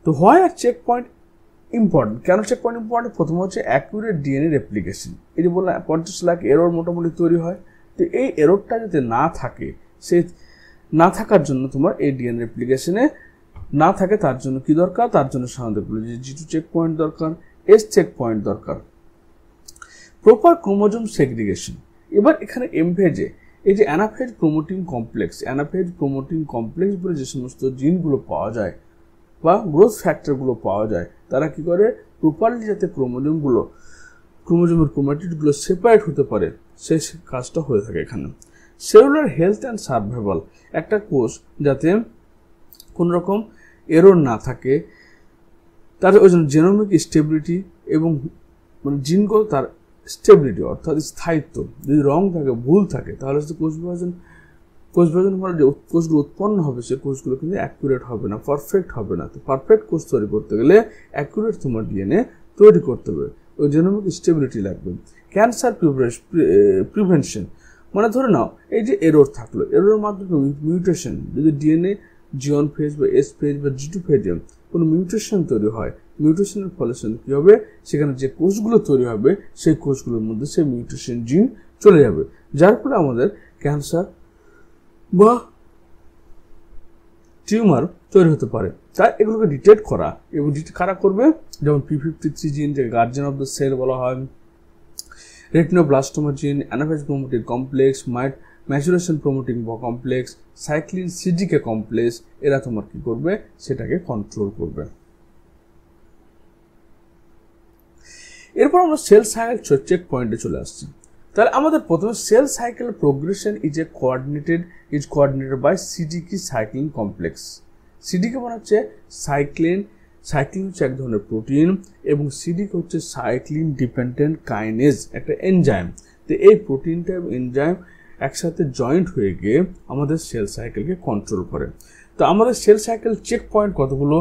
তো হয় আর চেক পয়েন্ট ইম্পর্টেন্ট, কেন চেক পয়েন্ট ইম্পর্টেন্ট? প্রথম হচ্ছে অ্যাকুরেট ডিএনএ রেপ্লিকেশন। এই যে বললাম 50 লাখ এরর মোটামুটি তৈরি হয়, তো এই এররটা যাতে না থাকে, সে না থাকার জন্য তোমার এই ডিএনএ রেপ্লিকেশনে না থাকে, তার জন্য কি দরকার? তার জন্য সাধারণত যে G2 চেক পয়েন্ট দরকার, S চেক পয়েন্ট দরকার। প্রপার ক্রোমোজোম সেগ্রিগেশন, এবার এখানে এম ফেজে এই যে অ্যানাফেজ প্রোমোটিং কমপ্লেক্স বলে যে সমস্ত জিনগুলো পাওয়া যায় বা গ্রোথ ফ্যাক্টরগুলো পাওয়া যায়, তারা কি করে প্রপারলি যাতে ক্রোমোজোমের ক্রোমাটিডগুলো সেপারেট হতে পারে, সেই কাজটা হয়ে থাকে এখানে। সেলুলার হেলথ অ্যান্ড সার্ভাইভাল, একটা কোষ যাতে কোনো রকম এরর না থাকে, তার ওই জন্য জেনোমিক স্টেবিলিটি এবং মানে জিনগত তার স্টেবিলিটি অর্থাৎ স্থায়িত্ব, যদি রং থাকে, ভুল থাকে, তাহলে কোষ বিভাজন ফলে যে কোষগুলো উৎপন্ন হবে সেই কোষগুলো কিন্তু অ্যাকুরেট হবে না, পারফেক্ট হবে না। তো পারফেক্ট কোষ তৈরি করতে গেলে অ্যাকুরেট তোমার ডিএনএ তৈরি করতে হবে, ওই জেনোমিক স্টেবিলিটি লাগবে। ক্যান্সার প্রিভেনশন, মানে ধরে নাও এই যে এরর থাকলো, এররের মাধ্যমে মিউটেশন, যদি ডিএনএ G1 ফেজ বা S ফেজ বা G2 ফেজে কোনো মিউটেশন তৈরি হয়, মিউটেশনের ফলে কী হবে, সেখানে যে কোষগুলো তৈরি হবে সেই কোষগুলোর মধ্যে সেই মিউটেশন জিন চলে যাবে, যার ফলে আমাদের ক্যান্সার বা টিউমার তৈরি হতে পারে। তাই এগুলোকে ডিটেক্ট করা, এবং কারা করবে, যেমন P53 জিন, যে গার্জিয়ান অফ দ্য সেল বলা হয়, রেটিনোব্লাস্টোমা জিন, anaphase promoting complex, maturation promoting complex, cyclin CDK complex, এরা তোমার কি করবে, সেটাকে কন্ট্রোল করবে। এরপর আমরা সেল সাইকেল চেক পয়েন্টে চলে আসছি। তাহলে আমাদের প্রথমে cell cycle progression is coordinated by CDK cyclin complex. CDK মানে হচ্ছে সাইক্লিন হচ্ছে এক ধরনের প্রোটিন, এবং CDK হচ্ছে সাইক্লিন ডিপেন্ডেন্ট কাইনেজ, একটা এনজাইম। তো এই প্রোটিনটা এবং এনজাইম একসাথে জয়েন্ট হয়ে গিয়ে আমাদের সেল সাইকেলকে কন্ট্রোল করে। তো আমাদের সেল সাইকেল চেক পয়েন্ট কতগুলো,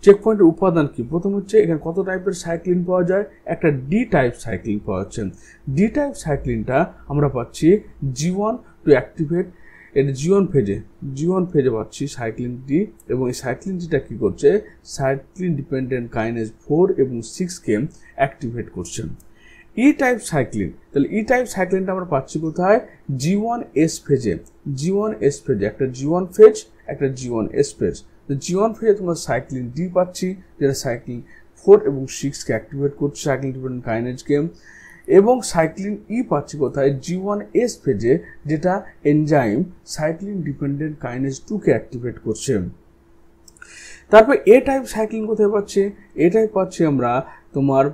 চেক পয়েন্টের উপাদান কি? প্রথম হচ্ছে এখানে কত টাইপের সাইক্লিন পাওয়া যায়, একটা ডি টাইপ সাইক্লিন পাওয়া যাচ্ছে। ডি টাইপ সাইক্লিনটা আমরা পাচ্ছি G1 টু অ্যাক্টিভেট, এটা G1 ফেজে পাচ্ছি সাইক্লিন ডি, এবং এই সাইক্লিন ডিটা কি করছে, সাইক্লিন ডিপেন্ডেন্ট কাইনেজ 4 এবং 6কে অ্যাক্টিভেট করছে। ই টাইপ সাইক্লিন, তাহলে ই টাইপ সাইক্লিনটা আমরা পাচ্ছি কোথায়, G1 S ফেজে, একটা G1 ফেজ, একটা G1 S ফেজ। তো G1 ফেজে তোমরা সাইক্লিন ডি পাচ্ছি, যেটা সাইক্লিন 4 এবং 6কে অ্যাক্টিভেট করছে, সাইক্লিন ডিপেন্ডেন্ট কাইনেজকে, এবং সাইক্লিন ই পাচ্ছি কোথায়, G1 S ফেজে, যেটা এনজাইম সাইক্লিন ডিপেন্ডেন্ট কাইনেজ 2কে অ্যাক্টিভেট করছে। তারপর এ টাইপ সাইক্লিন কোথায় পাচ্ছি, এ টাইপ পাচ্ছি আমরা তোমার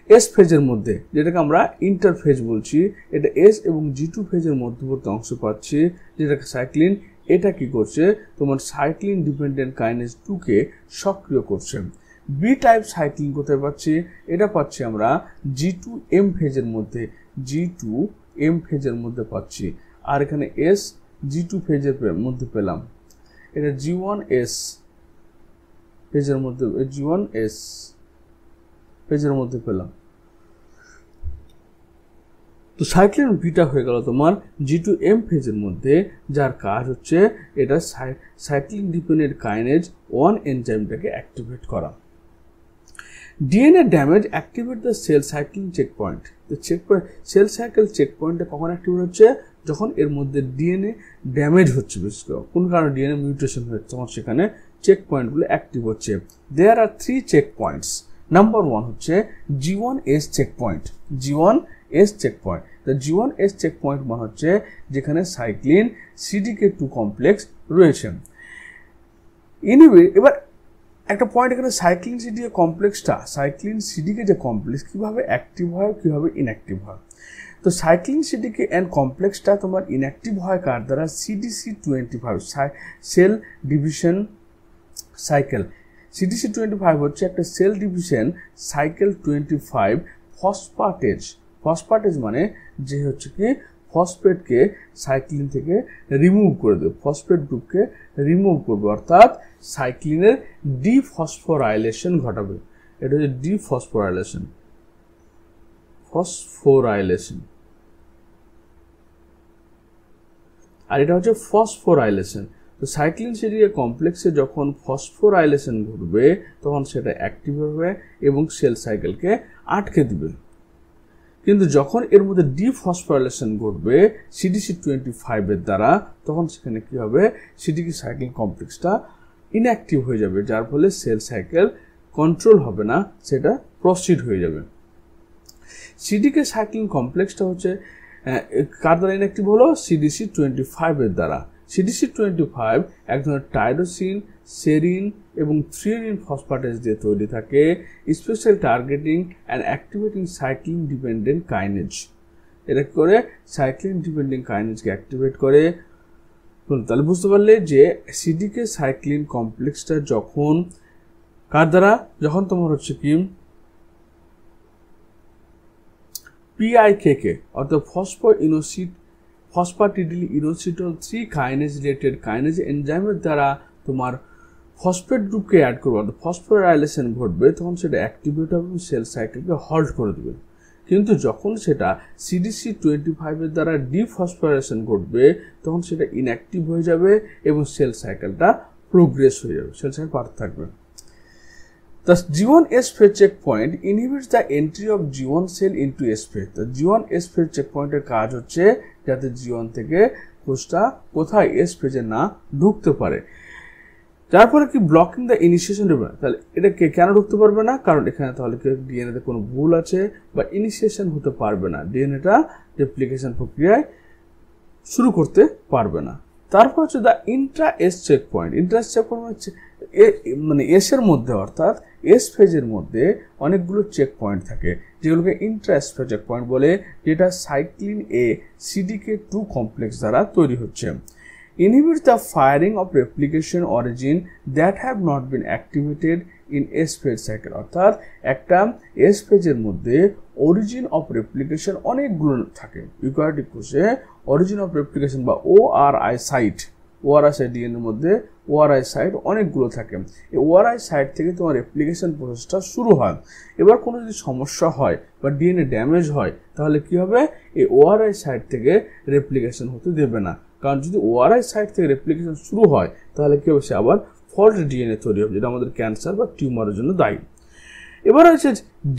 এস ফেজের মধ্যে, যেটাকে আমরা ইন্টারফেজ বলছি, এটা এস এবং G2 ফেজের মধ্যবর্তী অংশ পাচ্ছি, যেটাকে সাইক্লিন। এটা কি করছে, তোমার সাইক্লিন ডিপেন্ডেন্ট কাইনেজ 2 কে সক্রিয় করছে। বি টাইপ সাইক্লিন কোথায় পাচ্ছি, এটা পাচ্ছি আমরা G2M ফেজের মধ্যে, G2M ফেজের মধ্যে পাচ্ছি। আর এখানে এস G2 ফেজের মধ্যে পেলাম, এটা G1S ফেজের মধ্যে, G1S ফেজের মধ্যে পেলাম। তো সাইক্লিন বিটা হয়ে গেল তোমার G2M ফেজের মধ্যে, যার কাজ হচ্ছে এটা সাইক্লিন ডিপেন্ডেন্ট কাইনেজ 1 এনজাইমটাকে অ্যাক্টিভেট করা। DNA damage activate the cell cycling checkpoint. তো সেল সাইকেল চেকপয়েন্টটা কখন অ্যাক্টিভেট হচ্ছে, যখন এর মধ্যে ডিএনএ ড্যামেজ হচ্ছে, বিশেষ করে কোন কারণে ডিএনএ মিউটেশন হচ্ছে, তখন সেখানে চেক পয়েন্টগুলো অ্যাক্টিভ হচ্ছে। দেয়ার আর 3 চেক পয়েন্টস। নাম্বার 1 হচ্ছে G1S check point, G1S check point. তো G1S চেক পয়েন্ট মানে হচ্ছে যেখানে সাইক্লিন CDK2 কমপ্লেক্স রয়েছে। এবার একটা পয়েন্ট এখানে সাইক্লিন CDK কমপ্লেক্সটা, সাইক্লিন CDK যে কমপ্লেক্স কিভাবে অ্যাক্টিভ হয় কিভাবে ইনঅ্যাক্টিভ হয়। তো সাইক্লিন CDK এন কমপ্লেক্সটা তোমার ইনঅ্যাক্টিভ হয় কার দ্বারা, CDC25 cell division cycle. CDC25 হচ্ছে একটা সেল ডিভিশন সাইকেল 25 ফসফেটেজ মানে যে হচ্ছে কি ফসফেটকে সাইক্লিন থেকে রিমুভ করে দেবে, ফসফেট গ্রুপকে রিমুভ করবে, অর্থাৎ সাইক্লিনের ডিফসফোরাইলেশন ঘটাবে। এটা হচ্ছে ডিফসফোরাইলেশন, আর এটা হচ্ছে ফসফোরাইলেশন। তো সাইক্লিন CDK কমপ্লেক্সে যখন ফসফোরাইলেশন ঘটবে তখন সেটা অ্যাক্টিভ হবে এবং সেল সাইকেলকে আটকে দিবে। কিন্তু যখন এর মধ্যে ডিফসফোরাইলেশন ঘটবে CDC25 এর দ্বারা, তখন সেখানে কি হবে, CDK সাইক্লিন কমপ্লেক্সটা ইনঅ্যাক্টিভ হয়ে যাবে, যার ফলে সেল সাইকেল কন্ট্রোল হবে না, সেটা প্রসিড হয়ে যাবে। CDK সাইক্লিন কমপ্লেক্সটা হচ্ছে কার দ্বারা ইনঅ্যাক্টিভ হলো, CDC25 এর দ্বারা। CDC25 এক ধরনের টাইরোসিন, সেরিন এবং থ্রিওনিন ফসফেটেজ দিয়ে তৈরি থাকে, special targeting and activating cyclin dependent kinase. এটা করে সাইক্লিন ডিপেন্ডেন্ট কাইনেজকে অ্যাক্টিভেট করে। তাহলে বুঝতে পারলে যে CDK সাইক্লিন কমপ্লেক্সটা যখন কার দ্বারা, যখন তোমার হচ্ছে কি PIKK অর্থাৎ ফসফাটিডিল ইনোসিটল 3 কাইনেজ রিলেটেড কাইনেজ এনজাইমের দ্বারা তোমার ফসফেট গ্রুপকে অ্যাড করবে, অর্থাৎ ফসফোরাইলেশন ঘটবে, তখন সেটা অ্যাক্টিভেট হবে এবং সেল সাইকেলকে হল্ট করে দেবে। কিন্তু যখন সেটা CDC25 এর দ্বারা ডিফসফোরাইলেশন ঘটবে, তখন সেটা ইনঅ্যাক্টিভ হয়ে যাবে এবং সেল সাইকেলটা প্রোগ্রেস হয়ে যাবে, সেল সাইকেল বাড়তে থাকবে। The G1S phase checkpoint inhibits the entry of G1 cell into S phase. The G1S phase checkpoint এর কাজ হচ্ছে যাতে G1 থেকে কোষটা কোথায় S phase না ঢুকতে পারে, যার ফলে কি ব্লকিং দ্য ইনিশিয়েশন। তাহলে এটা কেন ঢুকতে পারবে না, কারণ এখানে তাহলে ডিএনএ তে কোনো ভুল আছে বা ইনিশিয়েশন হতে পারবে না, ডিএনএটা রেপ্লিকেশন প্রক্রিয়ায় শুরু করতে পারবে না। তারপর হচ্ছে the intra S check point. Intra S check point হচ্ছে মানে এস এর মধ্যে, অর্থাৎ এস ফেজের মধ্যে অনেকগুলো চেক পয়েন্ট থাকে, যেগুলোকে ইন্ট্রা এস চেক পয়েন্ট বলে, যেটা সাইক্লিন এ CDK2 কমপ্লেক্স দ্বারা তৈরি হচ্ছে। Inhibits the firing of replication origin that have not been activated in S phase cycle, অর্থাৎ একটা S ফেজের মধ্যে অরিজিন অফ রেপ্লিকেশন অনেকগুলো থাকে। ইউক্যারিওটিক কোষে অরিজিন অফ রেপ্লিকেশন বা ORI সাইট, ডিএনএ এর মধ্যে ORI সাইট অনেকগুলো থাকে। এই ORI সাইট থেকে তোমার রেপ্লিকেশন প্রসেসটা শুরু হয়। এবার কোনো যদি সমস্যা হয় বা ডিএনএ ড্যামেজ হয়, তাহলে কি হবে, এই ORI সাইট থেকে রেপ্লিকেশন হতে দেবে না, কারণ যদি ORI সাইট থেকে রেপ্লিকেশন শুরু হয় তাহলে কি হবে, সে আবার ফল্ট ডিএনএ তৈরি হবে, যেটা আমাদের ক্যান্সার বা টিউমারের জন্য দায়ী। এবার হচ্ছে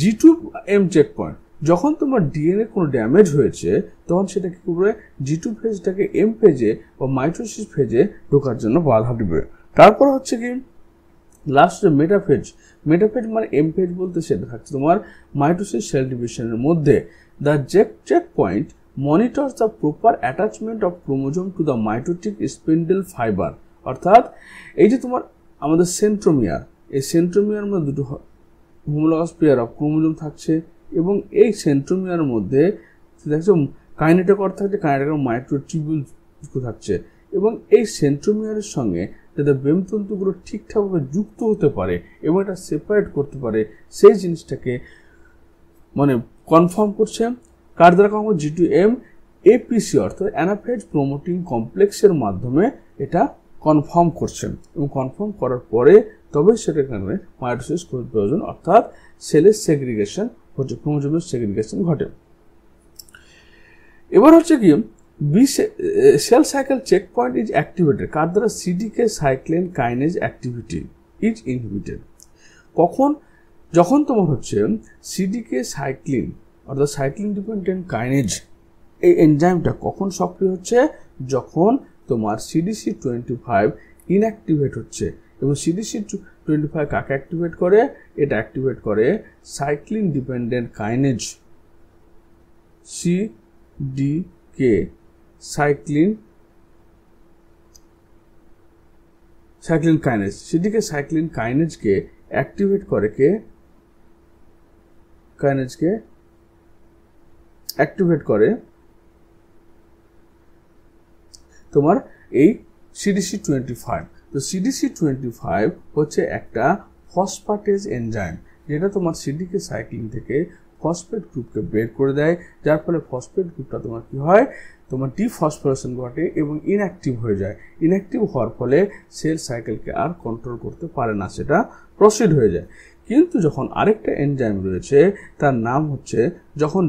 G2M চেক পয়েন্ট। যখন তোমার ডিএনএ কোনো ড্যামেজ হয়েছে, তখন সেটা কি করবে, G2 ফেজটাকে M ফেজে বা মাইটোসিস ফেজে ঢোকার জন্য বাধা দিবে। তারপর হচ্ছে কি লাস্ট মেটাফেজ। মেটাফেজ মানে M ফেজ বলতে সেটা থাকছে তোমার মাইটোসিস সেল ডিভিশনের মধ্যে। The check point monitors the proper attachment of chromosome to the mitotic spindle fiber, অর্থাৎ এই যে তোমার আমাদের সেন্ট্রোমিয়ার, এই সেন্ট্রোমিয়ার মধ্যে দুটো হোমোলগাস পেয়ার অফ ক্রোমোজোম থাকছে এবং এই সেন্ট্রোমিয়ার মধ্যে দেখছো কাইনেটোকর থাকছে, কাইনেটোকর মাইক্রোটিবিউল থাকছে এবং এই সেন্ট্রোমিয়ারের সঙ্গে যাতে বেমতন্তুগুলো ঠিকঠাকভাবে যুক্ত হতে পারে এবং এটা সেপারেট করতে পারে সেই জিনিসটাকে মানে কনফার্ম করছে কার দ্বারা কনফার্ম G2M APC অর্থাৎ অ্যানাফেজ প্রমোটিং কমপ্লেক্সের মাধ্যমে এটা কনফার্ম করছে এবং কনফার্ম করার পরে তবে সেটার কারণে মাইটোসিস খুব প্রয়োজন অর্থাৎ সেলের সেগ্রিগেশন হচ্ছে, ক্রোমোজোমের সেগ্রিগেশন ঘটে। এবার হচ্ছে কি cell cycle checkpoint is activated কার দ্বারা CDK cyclin kinase activity is inhibited. কখন? যখন তোমার হচ্ছে CDK সাইক্লিন অর্থাৎ সাইক্লিন ডিপেন্ডেন্ট কাইনেজ এই এনজাইমটা কখন সক্রিয় হচ্ছে? যখন তোমার CDC25 ইনঅ্যাক্টিভেট হচ্ছে এবং CDC25 কাকে অ্যাক্টিভেট করে? এটা অ্যাক্টিভেট করে cyclin dependent kinase CDK cyclin kinase. CDK cyclin কাইনেজকে অ্যাক্টিভেট করে কে? কাইনেজকে অ্যাক্টিভেট করে তোমার এই CDC25। তো CDC25 হচ্ছে একটা ফসফেটেজ এনজাইম যেটা তোমার CDK সাইক্লিন থেকে ফসফেট গ্রুপকে বের করে দেয়, যার ফলে ফসফেট গ্রুপটা তোমার কি হয়? তোমার ডিফসফোরেশন ঘটে এবং ইনঅ্যাক্টিভ হয়ে যায়। ইনঅ্যাক্টিভ হওয়ার ফলে সেল সাইকেলকে আর কন্ট্রোল করতে পারে না, সেটা প্রসিড হয়ে যায়। কিন্তু যখন আরেকটা এনজাইম রয়েছে তার নাম হচ্ছে, যখন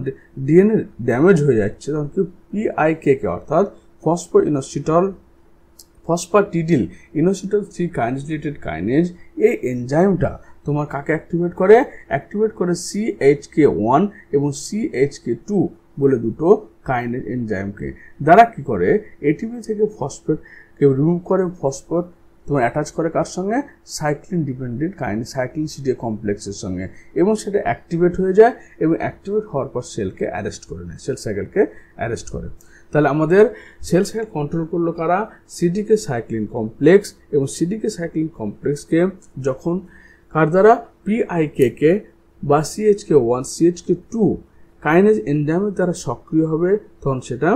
ডিএনএ ড্যামেজ হয়ে যাচ্ছে তখন কি PIKK অর্থাৎ ফসফাটিডিল ইনোসিটল 3 কাইনেজেটেড কাইনেজ, এই এনজাইমটা তোমার কাকে অ্যাক্টিভেট করে? অ্যাক্টিভেট করে CHK1 এবং CHK2 বলে দুটো কাইনেজ এনজাইমকে। দ্বারা কি করে? এটিপি থেকে ফসফেটকে রিমুভ করে, ফসফেট তোমার অ্যাটাচ করে কার সঙ্গে? Cyclin dependent kinase cyclin CDA কমপ্লেক্সের সঙ্গে এবং সেটা অ্যাক্টিভেট হয়ে যায় এবং অ্যাক্টিভেট হওয়ার পর সেলকে অ্যারেস্ট করে নেয়, সেল সাইকেলকে অ্যারেস্ট করে। তাহলে আমাদের সেল সাইকেল কন্ট্রোল করলো কারা? CDK সাইক্লিন কমপ্লেক্স এবং CDK সাইক্লিন কমপ্লেক্সকে যখন কার দ্বারা? PIKK বা CHK1 CHK2 কাইনেজ এনজাইমের দ্বারা সক্রিয় হবে তখন সেটা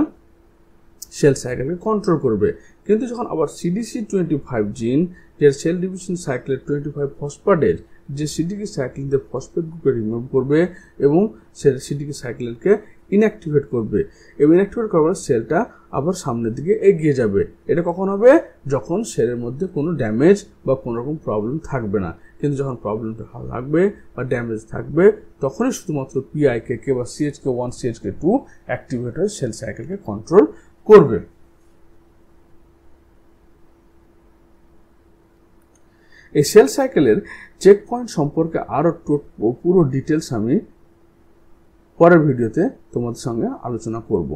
সেল সাইকেলকে কন্ট্রোল করবে। কিন্তু যখন আবার CDC25 জিন যে সেল ডিভিশন সাইকেলের 25 ফসফেটেজ যে CDK সাইক্লিনদের ফসফেট গ্রুপকে রিমুভ করবে এবং সেটা CDK সাইক্লিনকে ইনঅ্যাক্টিভেট করবে এবং ইনঅ্যাক্টিভেট করার সেলটা আবার সামনের দিকে এগিয়ে যাবে। এটা কখন হবে? যখন সেলের মধ্যে কোনো ড্যামেজ বা কোনো রকম প্রবলেম থাকবে না। কিন্তু যখন প্রবলেমটা থাকবে বা ড্যামেজ থাকবে তখনই শুধুমাত্র PIKK বা CHK1 CHK2 অ্যাক্টিভেট হয়ে সেল সাইকেলকে কন্ট্রোল করবে। এই সেল সাইকেলের চেক পয়েন্ট সম্পর্কে আরো পুরো ডিটেলস আমি পরের ভিডিওতে তোমাদের সঙ্গে আলোচনা করব।